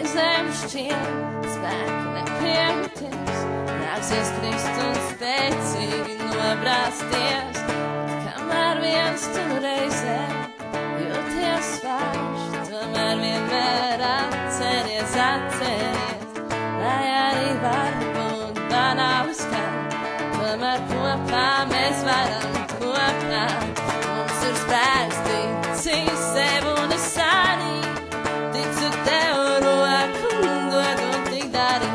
reizēm šķiet spēku nepietiks, nāksies krist un spēcīgi nobrāsties, bet kamēr viens tu reizē jūties vājš, tomēr vienmēr atceries, lai arī varbūt banāli skan, tomēr kopā mēs varam kopā. Mums ir spēks, tici sev un es arī ticu tev, roku un dod un tik dari.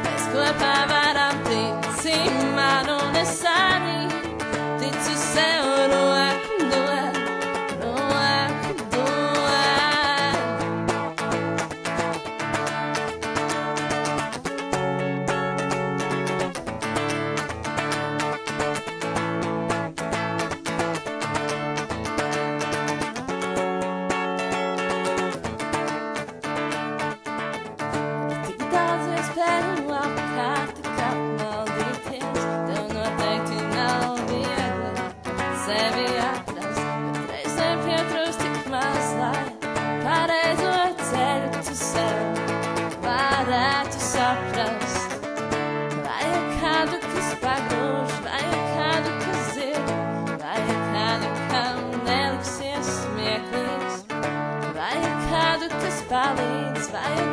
Mēs kopā varam, tici man un es arī ticu sev, roku un dod, roku un dod. Sevi atrast, bet reizēm pietrūkst tik maz, lai pareizo ceļu tu sev varētu saprast. Vajag kādu, kas pagrūž, vajag kādu, kas zird, vajag kādu, kam neliksies smieklīgs, vajag kādu, kas palīdz, vajag